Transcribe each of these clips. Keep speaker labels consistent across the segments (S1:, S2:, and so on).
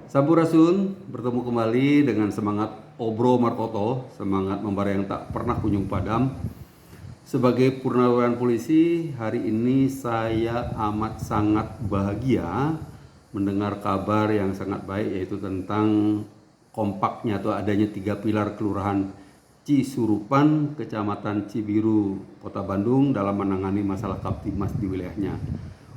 S1: Sampurasun, bertemu kembali dengan semangat Obro Markoto, semangat membara yang tak pernah kunjung padam. Sebagai purnawirawan polisi, hari ini saya amat sangat bahagia mendengar kabar yang sangat baik, yaitu tentang kompaknya atau adanya 3 pilar Kelurahan Cisurupan, Kecamatan Cibiru, Kota Bandung dalam menangani masalah Kamtibmas di wilayahnya.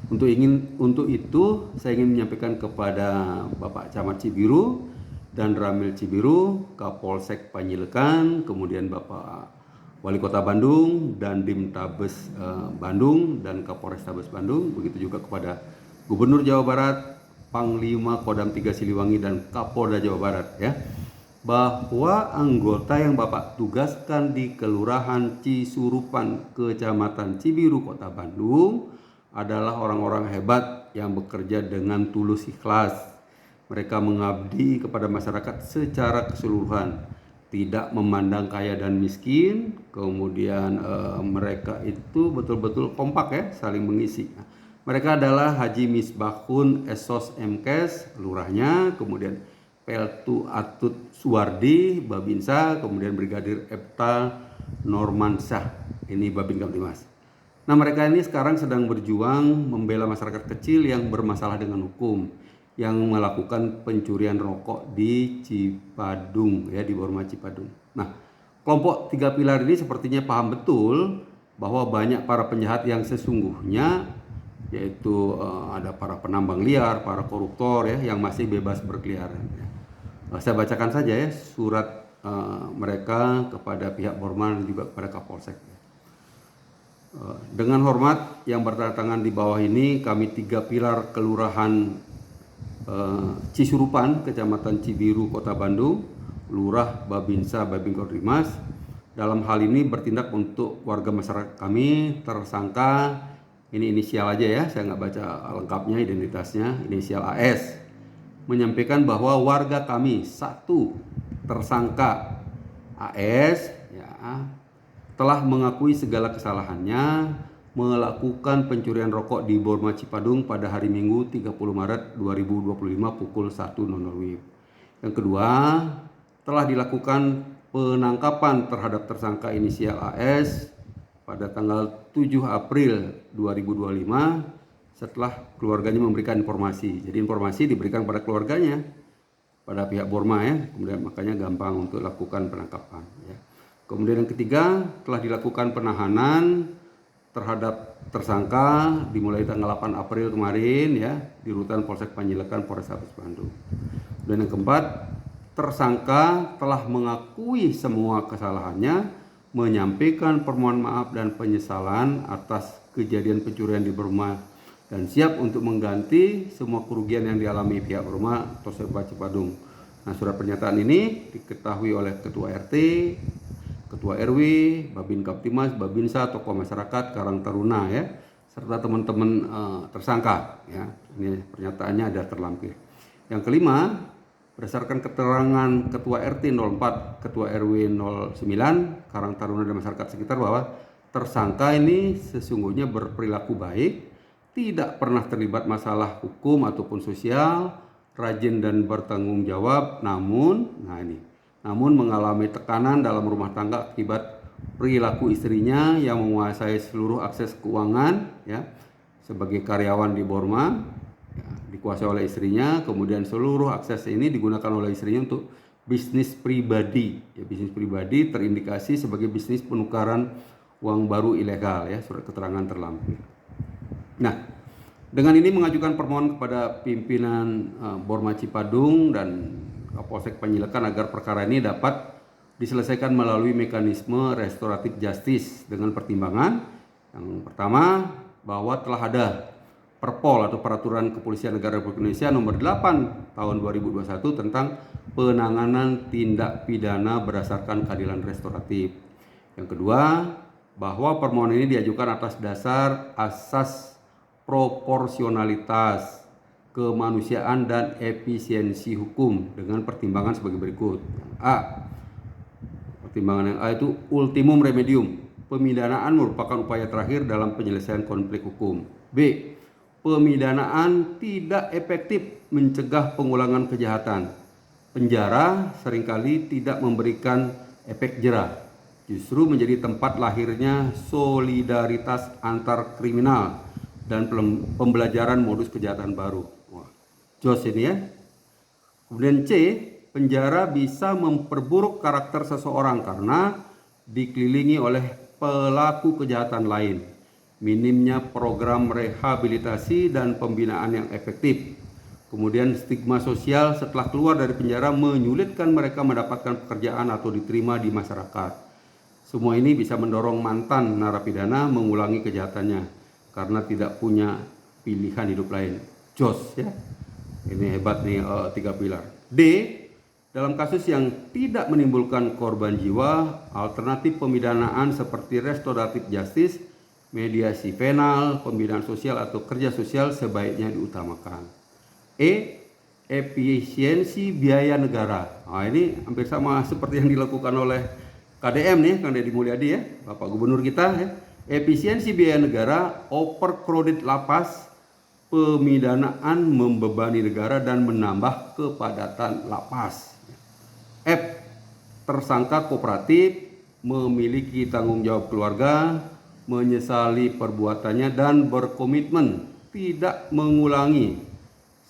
S1: Untuk itu saya ingin menyampaikan kepada Bapak Camat Cibiru dan Ramil Cibiru, Kapolsek Panjilekan, kemudian Bapak Wali Kota Bandung dan Dimtabes Bandung dan Kapolrestabes Bandung, begitu juga kepada Gubernur Jawa Barat, Panglima Kodam 3 Siliwangi dan Kapolda Jawa Barat ya, bahwa anggota yang Bapak tugaskan di Kelurahan Cisurupan, Kecamatan Cibiru, Kota Bandung adalah orang-orang hebat yang bekerja dengan tulus ikhlas. Mereka mengabdi kepada masyarakat secara keseluruhan, tidak memandang kaya dan miskin. Kemudian mereka itu betul-betul kompak ya, saling mengisi. Mereka adalah Haji Misbahun Esos Mkes, lurahnya, kemudian Peltu Atut Suwardi, Babinsa, kemudian Brigadir Epta Normansyah, ini Babin Kamtibmas. Nah, mereka ini sekarang sedang berjuang membela masyarakat kecil yang bermasalah dengan hukum, yang melakukan pencurian rokok di Cipadung ya, di Borma Cipadung. Nah, kelompok 3 pilar ini sepertinya paham betul bahwa banyak para penjahat yang sesungguhnya, yaitu ada para penambang liar, para koruptor ya, yang masih bebas berkeliaran ya. Saya bacakan saja ya surat mereka kepada pihak Borma dan juga kepada Kapolsek. Dengan hormat yang berdatangan di bawah ini, kami 3 pilar Kelurahan Cisurupan, Kecamatan Cibiru, Kota Bandung, Lurah, Babinsa, Babin Kamtibmas, dalam hal ini bertindak untuk warga masyarakat kami tersangka, ini inisial aja ya, saya nggak baca lengkapnya identitasnya, inisial AS, menyampaikan bahwa warga kami satu tersangka AS ya, telah mengakui segala kesalahannya melakukan pencurian rokok di Borma Cipadung pada hari Minggu 30 Maret 2025 pukul 1.00 WIB. Yang kedua, telah dilakukan penangkapan terhadap tersangka inisial AS pada tanggal 7 April 2025 setelah keluarganya memberikan informasi. Jadi informasi diberikan pada keluarganya, pada pihak Borma ya, kemudian makanya gampang untuk lakukan penangkapan ya. Kemudian yang ketiga, telah dilakukan penahanan terhadap tersangka dimulai tanggal 8 April kemarin ya, di rutan Polsek Panjilekan, Polrestabes Bandung. Dan yang keempat, tersangka telah mengakui semua kesalahannya, menyampaikan permohonan maaf dan penyesalan atas kejadian pencurian di Borma dan siap untuk mengganti semua kerugian yang dialami pihak Borma atau Cipadung. Nah, surat pernyataan ini diketahui oleh Ketua RT, Ketua RW, Babin Kamtibmas, Babinsa, tokoh masyarakat, Karang Taruna ya, serta teman-teman tersangka ya. Ini pernyataannya ada terlampir. Yang kelima, berdasarkan keterangan Ketua RT 04, Ketua RW 09, Karang Taruna dan masyarakat sekitar, bahwa tersangka ini sesungguhnya berperilaku baik, tidak pernah terlibat masalah hukum ataupun sosial, rajin dan bertanggung jawab, namun mengalami tekanan dalam rumah tangga akibat perilaku istrinya yang menguasai seluruh akses keuangan ya, sebagai karyawan di Borma ya, dikuasai oleh istrinya. Kemudian seluruh akses ini digunakan oleh istrinya untuk bisnis pribadi ya, bisnis pribadi terindikasi sebagai bisnis penukaran uang baru ilegal ya, surat keterangan terlampir. Nah, dengan ini mengajukan permohonan kepada pimpinan Borma Cipadung dan Kapolsek Panjilekan agar perkara ini dapat diselesaikan melalui mekanisme restoratif justice dengan pertimbangan yang pertama, bahwa telah ada Perpol atau Peraturan Kepolisian Negara Republik Indonesia nomor 8 tahun 2021 tentang penanganan tindak pidana berdasarkan keadilan restoratif. Yang kedua, bahwa permohonan ini diajukan atas dasar asas proporsionalitas, kemanusiaan dan efisiensi hukum dengan pertimbangan sebagai berikut. A. Pertimbangan yang A itu ultimum remedium, pemidanaan merupakan upaya terakhir dalam penyelesaian konflik hukum. B. Pemidanaan tidak efektif mencegah pengulangan kejahatan. Penjara seringkali tidak memberikan efek jera, justru menjadi tempat lahirnya solidaritas antar kriminal dan pembelajaran modus kejahatan baru. Wah, jos ini ya. Kemudian C, penjara bisa memperburuk karakter seseorang karena dikelilingi oleh pelaku kejahatan lain. Minimnya program rehabilitasi dan pembinaan yang efektif. Kemudian stigma sosial setelah keluar dari penjara menyulitkan mereka mendapatkan pekerjaan atau diterima di masyarakat. Semua ini bisa mendorong mantan narapidana mengulangi kejahatannya karena tidak punya pilihan hidup lain. Jos ya. Ini hebat nih 3 pilar. D, dalam kasus yang tidak menimbulkan korban jiwa, alternatif pemidanaan seperti restoratif justice, mediasi penal, pembinaan sosial atau kerja sosial sebaiknya diutamakan. E, efisiensi biaya negara. Nah, ini hampir sama seperti yang dilakukan oleh KDM nih, Kang Deddy Mulyadi ya, Bapak Gubernur kita ya. Efisiensi biaya negara, overcrowded lapas, pemidanaan membebani negara dan menambah kepadatan lapas. F, tersangka kooperatif, memiliki tanggung jawab keluarga, menyesali perbuatannya dan berkomitmen tidak mengulangi,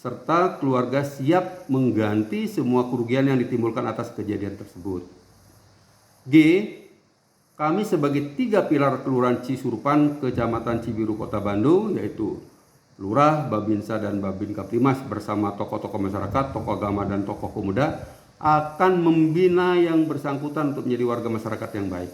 S1: serta keluarga siap mengganti semua kerugian yang ditimbulkan atas kejadian tersebut. G, kami sebagai 3 pilar Kelurahan Cisurupan, Kecamatan Cibiru, Kota Bandung, yaitu Lurah, Babinsa, dan Babin Kaptimas bersama tokoh-tokoh masyarakat, tokoh agama, dan tokoh pemuda akan membina yang bersangkutan untuk menjadi warga masyarakat yang baik.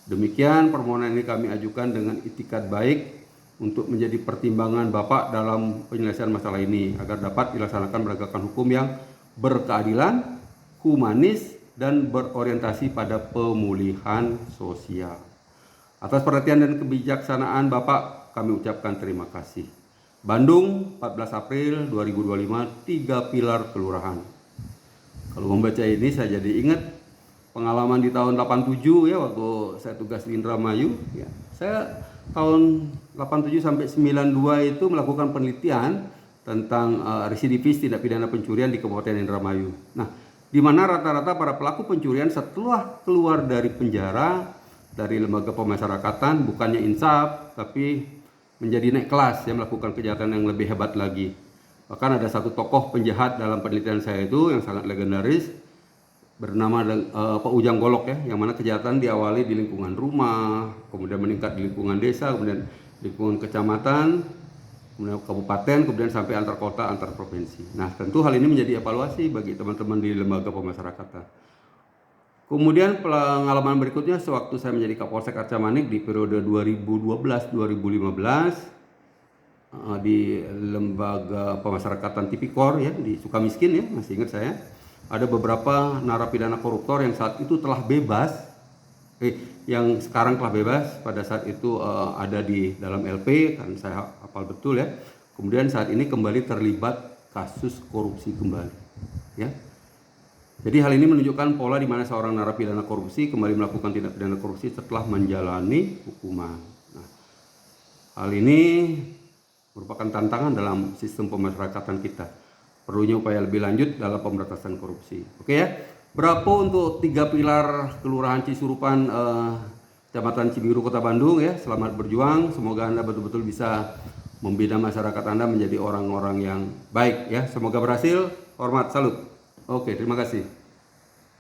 S1: Demikian permohonan ini kami ajukan dengan itikat baik untuk menjadi pertimbangan Bapak dalam penyelesaian masalah ini agar dapat dilaksanakan penegakan hukum yang berkeadilan, humanis, dan berorientasi pada pemulihan sosial. Atas perhatian dan kebijaksanaan Bapak kami ucapkan terima kasih. Bandung, 14 April 2025, 3 pilar kelurahan. Kalau membaca ini saya jadi ingat pengalaman di tahun 87 ya, waktu saya tugas di Indramayu ya. Saya tahun 87 sampai 92 itu melakukan penelitian tentang residivis tindak pidana pencurian di Kabupaten Indramayu. Nah, di mana rata-rata para pelaku pencurian setelah keluar dari penjara, dari lembaga pemasyarakatan, bukannya insaf tapi menjadi naik kelas ya, melakukan kejahatan yang lebih hebat lagi. Bahkan ada satu tokoh penjahat dalam penelitian saya itu yang sangat legendaris bernama Pak Ujang Golok ya, yang mana kejahatan diawali di lingkungan rumah, kemudian meningkat di lingkungan desa, kemudian lingkungan kecamatan, kemudian kabupaten, kemudian sampai antar kota, antar provinsi. Nah, tentu hal ini menjadi evaluasi bagi teman-teman di lembaga pemasyarakatan. Kemudian pengalaman berikutnya sewaktu saya menjadi Kapolsek Arca Manik di periode 2012-2015 di lembaga pemasyarakatan Tipikor ya di Sukamiskin ya, masih ingat saya. Ada beberapa narapidana koruptor yang saat itu telah bebas, yang sekarang telah bebas, pada saat itu ada di dalam LP, kan saya hafal betul ya. Kemudian saat ini kembali terlibat kasus korupsi kembali, ya. Jadi hal ini menunjukkan pola di mana seorang narapidana korupsi kembali melakukan tindak pidana korupsi setelah menjalani hukuman. Nah, hal ini merupakan tantangan dalam sistem pemasyarakatan kita. Perlunya upaya lebih lanjut dalam pemberantasan korupsi. Oke ya. Berapa untuk 3 pilar Kelurahan Cisurupan, Kecamatan Cibiru, Kota Bandung ya. Selamat berjuang. Semoga Anda betul-betul bisa membina masyarakat Anda menjadi orang-orang yang baik ya. Semoga berhasil. Hormat, salut. Oke, terima kasih.